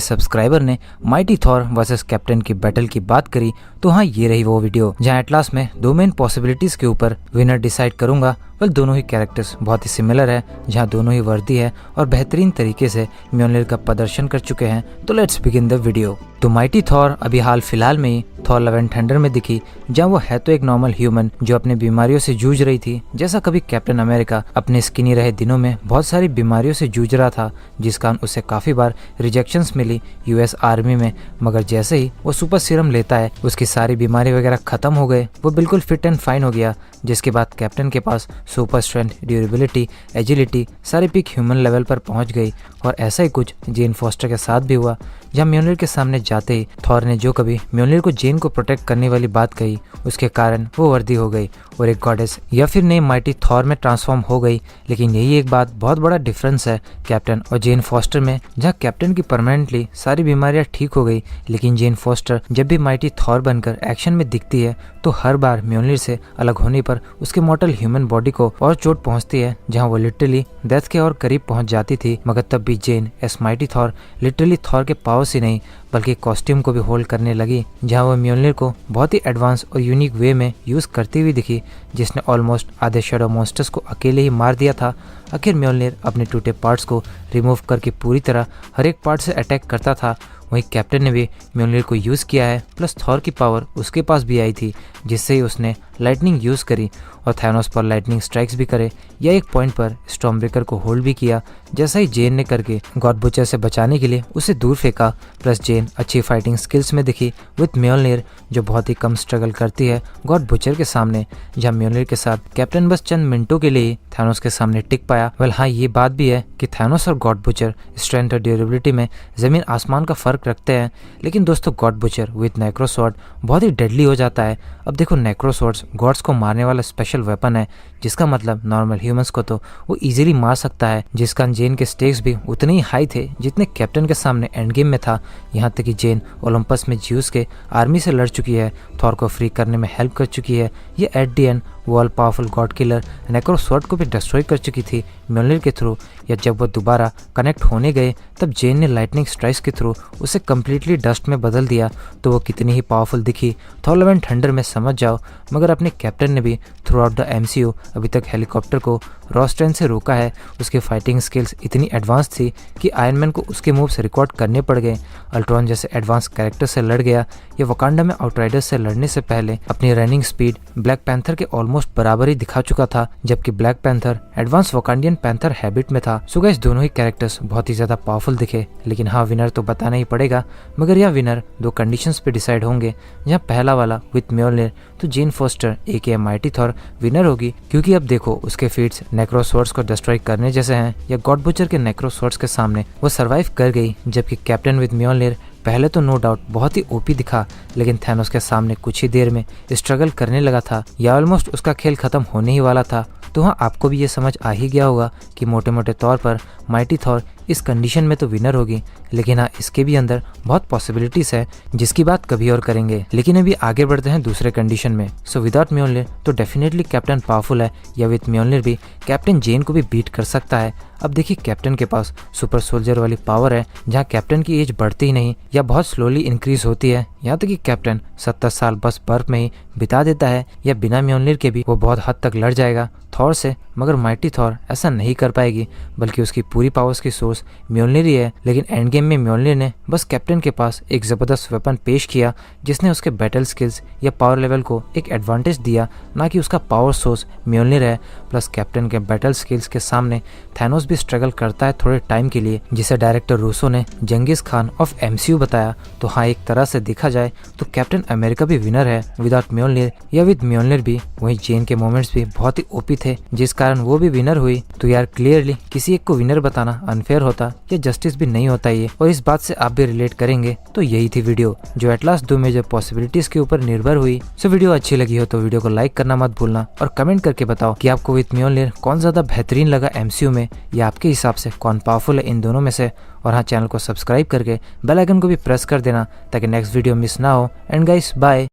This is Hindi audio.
सब्सक्राइबर ने माइटी थॉर वर्सेस कैप्टन की बैटल की बात करी, तो हाँ ये रही वो वीडियो जहाँ एटलास में दो मेन पॉसिबिलिटीज के ऊपर विनर डिसाइड करूंगा। वेल दोनों ही कैरेक्टर्स बहुत ही सिमिलर है, जहाँ दोनों ही वर्दी है और बेहतरीन तरीके से म्योनलिर का प्रदर्शन कर चुके हैं। तो लेट्स बिगिन द वीडियो। तो माइटी थॉर अभी हाल फिलहाल में ही थॉर लव एंड थंडर में दिखी, जहाँ वो है तो एक नॉर्मल ह्यूमन जो अपने बीमारियों से जूझ रही थी, जैसा कभी कैप्टन अमेरिका अपने स्किनी रहे दिनों में बहुत सारी बीमारियों से जूझ रहा था, जिस कारण उसे काफी बार रिजेक्शंस मिली यूएस आर्मी में। मगर जैसे ही वो सुपर सीरम लेता है, उसकी सारी बीमारी वगैरह खत्म हो गए, वो बिल्कुल फिट एंड फाइन हो गया। जिसके बाद कैप्टन के पास सुपर स्ट्रेंथ, ड्यूरेबिलिटी, एजिलिटी सारी पीक ह्यूमन लेवल पर पहुंच गई। और ऐसा ही कुछ जेन फॉस्टर के साथ भी हुआ, जहाँ म्योनलिर के सामने जाते ही थॉर ने जो कभी म्योनलिर को जेन को प्रोटेक्ट करने वाली बात कही, उसके कारण वो वर्दी हो गई और एक गॉडेस या फिर नेम माइटी थॉर में ट्रांसफॉर्म हो गई। लेकिन यही एक बात बहुत बड़ा डिफरेंस है कैप्टन और जेन फॉस्टर में, जहाँ कैप्टन की परमानेंटली सारी बीमारियां ठीक हो गई, लेकिन जेन फॉस्टर जब भी माइटी थॉर बनकर एक्शन में दिखती है तो हर बार म्योनलिर से अलग होने पर उसके मॉर्टल ह्यूमन बॉडी को और चोट पहुंचती है, जहां वो लिटरली डेथ के और करीब पहुंच जाती थी। मगर तब भी Jane as Mighty Thor literally Thor के पावर्स ही नहीं बल्कि कॉस्ट्यूम को भी होल्ड करने लगी, जहां वो म्योनलिर को बहुत ही एडवांस और यूनिक वे में यूज करती हुई दिखी, जिसने ऑलमोस्ट आधे शैडो मॉन्स्टर्स को अकेले ही मार दिया था। आखिर म्योनलिर अपने टूटे पार्ट्स को रिमूव करके पूरी तरह हर एक पार्ट से अटैक करता था। वहीं कैप्टन ने भी म्योनलिर को यूज किया है, प्लस थॉर की पावर उसके पास भी आई थी, जिससे ही उसने लाइटनिंग यूज करी और थैनोस पर लाइटनिंग स्ट्राइक्स भी करे, या एक पॉइंट पर स्टॉर्म ब्रेकर को होल्ड भी किया, जैसा ही जेन ने करके गॉड बुचर से बचाने के लिए उसे दूर फेंका। प्लस जेन अच्छी फाइटिंग स्किल्स में दिखी विथ म्योनलिर, जो बहुत ही कम स्ट्रगल करती है गॉड बुचर के सामने, जहाँ म्योनलिर के साथ कैप्टन बस चंद मिनटों के लिए थैनोस के सामने टिक पाया। वेल हाँ ये बात भी है कि थैनोस और गॉड बुचर स्ट्रेंथ और ड्यूरेबिलिटी में जमीन आसमान का फर्क रखते हैं, लेकिन दोस्तों गॉड बुचर विथ नेक्रोसॉर्ड बहुत ही डेडली हो जाता है। अब देखो नेक्रोसॉर्ड्स गॉड्स को मारने वाला स्पेशल वेपन है, जिसका मतलब नॉर्मल ह्यूमंस को तो वो इजीली मार सकता है, जिसका जेन के स्टेक्स भी उतने ही हाई थे जितने कैप्टन के सामने एंड गेम में था। यहाँ तक कि जेन ओलंपस में ज्यूस के आर्मी से लड़ चुकी है, थॉर को फ्री करने में हेल्प कर चुकी है, ये एट दी एंड वो ऑल पावरफुल गॉड किलर नेक्रोसॉर्ड को भी डिस्ट्रॉय कर चुकी थी म्योनलिर के थ्रू। या जब वो दोबारा कनेक्ट होने गए तब जेन ने लाइटनिंग स्ट्राइक्स के थ्रू उसे कम्प्लीटली डस्ट में बदल दिया, तो वो कितनी ही पावरफुल दिखी थॉर लव एंड थंडर में समझ जाओ। मगर अपने कैप्टन ने भी थ्रू आउट द एमसीयू अभी तक हेलीकॉप्टर को रॉ स्ट्रेंथ से रोका है। उसकी फाइटिंग स्किल्स इतनी एडवांस थी कि आयरन मैन को उसके मूव से रिकॉर्ड करने पड़ गए। अल्ट्रॉन जैसे एडवांस कैरेक्टर से लड़ गया, या वकांडा में आउटराइडर्स से लड़ने से पहले अपनी रनिंग स्पीड ब्लैक पैंथर के ऑलमोस्ट बराबर ही दिखा चुका था, जबकि Black Panther advance Wakandian panther habit में था। सो गाइस दोनों ही कैरेक्टर्स बहुत ही ज्यादा पावरफुल दिखे, लेकिन हाँ विनर तो बताना ही पड़ेगा। मगर यह विनर दो कंडीशंस पे डिसाइड होंगे, जहाँ पहला वाला विथ म्योनलिर तो जेन फॉस्टर एके माइटी थॉर विनर होगी, क्योंकि अब देखो उसके फीट्स नेक्रोसॉर्ड्स को डिस्ट्रॉय करने जैसे हैं, या गॉड बुचर के नेक्रोसॉर्ड्स के सामने वो सरवाइव कर गई। जबकि कैप्टन विद म्योनलिर पहले तो नो डाउट बहुत ही ओपी दिखा, लेकिन थैनोस के सामने कुछ ही देर में स्ट्रगल करने लगा था, या ऑलमोस्ट उसका खेल खत्म होने ही वाला था। तो हाँ आपको भी ये समझ आ ही गया होगा कि मोटे मोटे तौर पर माइटी थॉर इस कंडीशन में तो विनर होगी, लेकिन हाँ इसके भी अंदर बहुत पॉसिबिलिटीज है, जिसकी बात कभी और करेंगे। लेकिन अभी आगे बढ़ते हैं दूसरे कंडीशन में। सो विदाउट म्योनलिर तो डेफिनेटली कैप्टन पावरफुल है, या विथ म्योनलिर भी कैप्टन जेन को भी बीट कर सकता है। अब देखिए कैप्टन के पास सुपर सोल्जर वाली पावर है, जहाँ कैप्टन की एज बढ़ती ही नहीं या बहुत स्लोली इंक्रीज होती है। यहाँ तक कि कैप्टन 70 साल बस बर्फ में ही बिता देता है, या बिना म्योनलिर के भी वो बहुत हद तक लड़ जाएगा थॉर से। मगर माइटी थॉर ऐसा नहीं कर पाएगी, बल्कि उसकी पूरी पावर्स की सोर्स म्योनलिर ही है। लेकिन एंड गेम में म्योनलिर ने बस कैप्टन के पास एक जबरदस्त वेपन पेश किया, जिसने उसके बैटल स्किल्स या पावर लेवल को एक एडवांटेज दिया, ना कि उसका पावर सोर्स म्योनलिर है। प्लस कैप्टन के बैटल स्किल्स के सामने थैनोस भी स्ट्रगल करता है थोड़े टाइम के लिए, जिसे डायरेक्टर रूसो ने जंगीज खान ऑफ एमसीयू बताया। तो हाँ एक तरह से देखा जाए तो कैप्टन अमेरिका भी विनर है विदाउट म्योनलिर, या विद म्योनलिर भी। वहीं जेन के मोमेंट्स भी बहुत ही ओपी थे, जिस कारण वो भी विनर हुई। तो यार क्लियरली किसी एक को विनर बताना अनफेयर होता या जस्टिस भी नहीं होता ये, और इस बात से आप भी रिलेट करेंगे। तो यही थी वीडियो जो एटलास दो मेजर पॉसिबिलिटीज के ऊपर निर्भर हुई। सो वीडियो अच्छी लगी हो तो वीडियो को लाइक करना मत भूलना, और कमेंट करके बताओ कि आपको विथ म्योनलिर कौन ज्यादा बेहतरीन लगा एमसीयू में, या आपके हिसाब से कौन पावरफुल है इन दोनों में से। और हाँ चैनल को सब्सक्राइब करके बेल आइकन को भी प्रेस कर देना, ताकि नेक्स्ट वीडियो मिस ना हो। And guys bye.